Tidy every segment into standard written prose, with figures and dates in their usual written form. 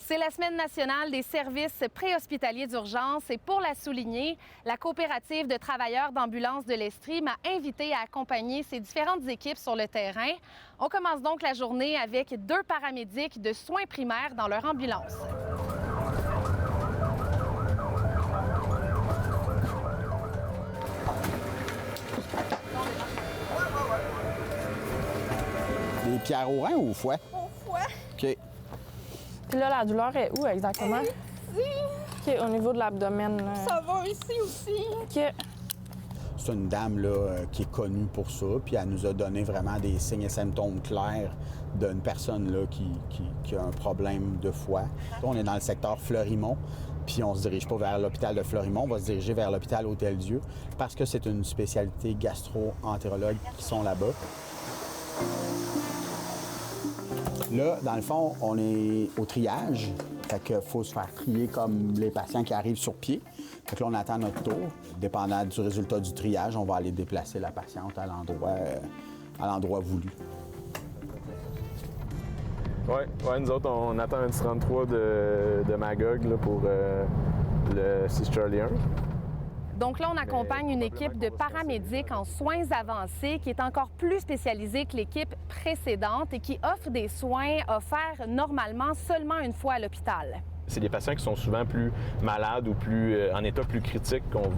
C'est la Semaine nationale des services préhospitaliers d'urgence et pour la souligner, la coopérative de travailleurs d'ambulance de l'Estrie m'a invité à accompagner ses différentes équipes sur le terrain. On commence donc la journée avec 2 paramédics de soins primaires dans leur ambulance. Des pierres au rein ou au fouet? Au fouet. OK. Puis là, la douleur est où exactement? Ici. OK, au niveau de l'abdomen. Là. Ça va ici aussi. OK. C'est une dame là, qui est connue pour ça, puis elle nous a donné vraiment des signes et symptômes clairs d'une personne là, qui a un problème de foie. On est dans le secteur Fleurimont, puis on se dirige pas vers l'hôpital de Fleurimont, on va se diriger vers l'hôpital Hôtel-Dieu, parce que c'est une spécialité gastro-entérologue qui sont là-bas. Là, dans le fond, on est au triage. Fait qu'il faut se faire trier comme les patients qui arrivent sur pied. Fait que là, on attend notre tour. Dépendant du résultat du triage, on va aller déplacer la patiente à l'endroit voulu. Oui, nous autres, on attend un 33 de Magog là, pour le 6 Charlie 1. Donc là, on accompagne une équipe de paramédics en soins avancés qui est encore plus spécialisée que l'équipe précédente et qui offre des soins offerts normalement seulement une fois à l'hôpital. C'est des patients qui sont souvent plus malades ou en état plus critique qu'on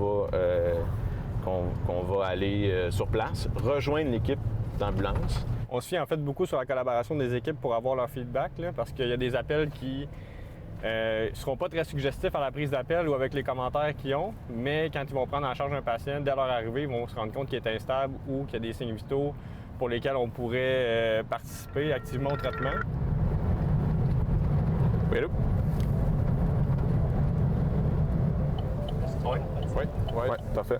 va aller sur place, rejoindre l'équipe d'ambulance. On se fie en fait beaucoup sur la collaboration des équipes pour avoir leur feedback, là, parce qu'il y a des appels qui ne seront pas très suggestifs à la prise d'appel ou avec les commentaires qu'ils ont, mais quand ils vont prendre en charge un patient, dès leur arrivée, ils vont se rendre compte qu'il est instable ou qu'il y a des signes vitaux pour lesquels on pourrait participer activement au traitement. Oui, allô? Oui, parfait.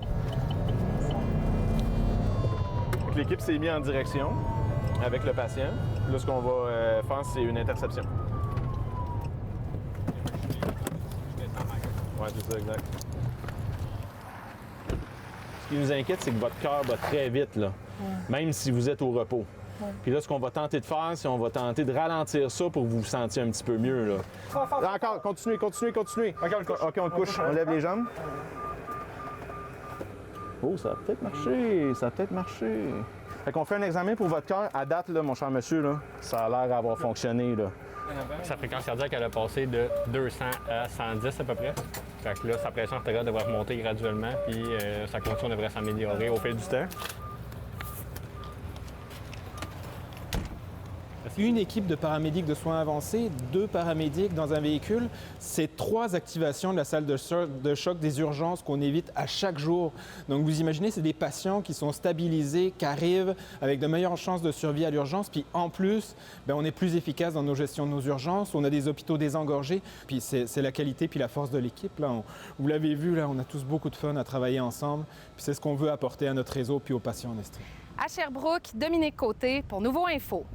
Donc, l'équipe s'est mise en direction avec le patient. Là, ce qu'on va faire, c'est une interception. Oui, c'est ça, exact. Ce qui nous inquiète, c'est que votre cœur bat très vite, là, même si vous êtes au repos. Puis là, ce qu'on va tenter de faire, c'est qu'on va tenter de ralentir ça pour que vous vous sentiez un petit peu mieux. Là. Encore, continuez. OK, on le couche. On lève les jambes. Oh, ça a peut-être marché. Fait qu'on fait un examen pour votre cœur. À date, là, mon cher monsieur, là, ça a l'air d'avoir fonctionné. Là. Sa fréquence cardiaque, elle a passé de 200 à 110 à peu près. Fait que là, sa pression artérielle devrait remonter graduellement, puis sa condition devrait s'améliorer au fil du temps. Une équipe de paramédics de soins avancés, 2 paramédics dans un véhicule, c'est 3 activations de la salle de choc des urgences qu'on évite à chaque jour. Donc vous imaginez, c'est des patients qui sont stabilisés, qui arrivent avec de meilleures chances de survie à l'urgence. Puis en plus, on est plus efficace dans nos gestions de nos urgences, on a des hôpitaux désengorgés. Puis c'est la qualité puis la force de l'équipe. Vous l'avez vu, là, on a tous beaucoup de fun à travailler ensemble. Puis c'est ce qu'on veut apporter à notre réseau puis aux patients en Estrie. À Sherbrooke, Dominique Côté pour Nouveau Info.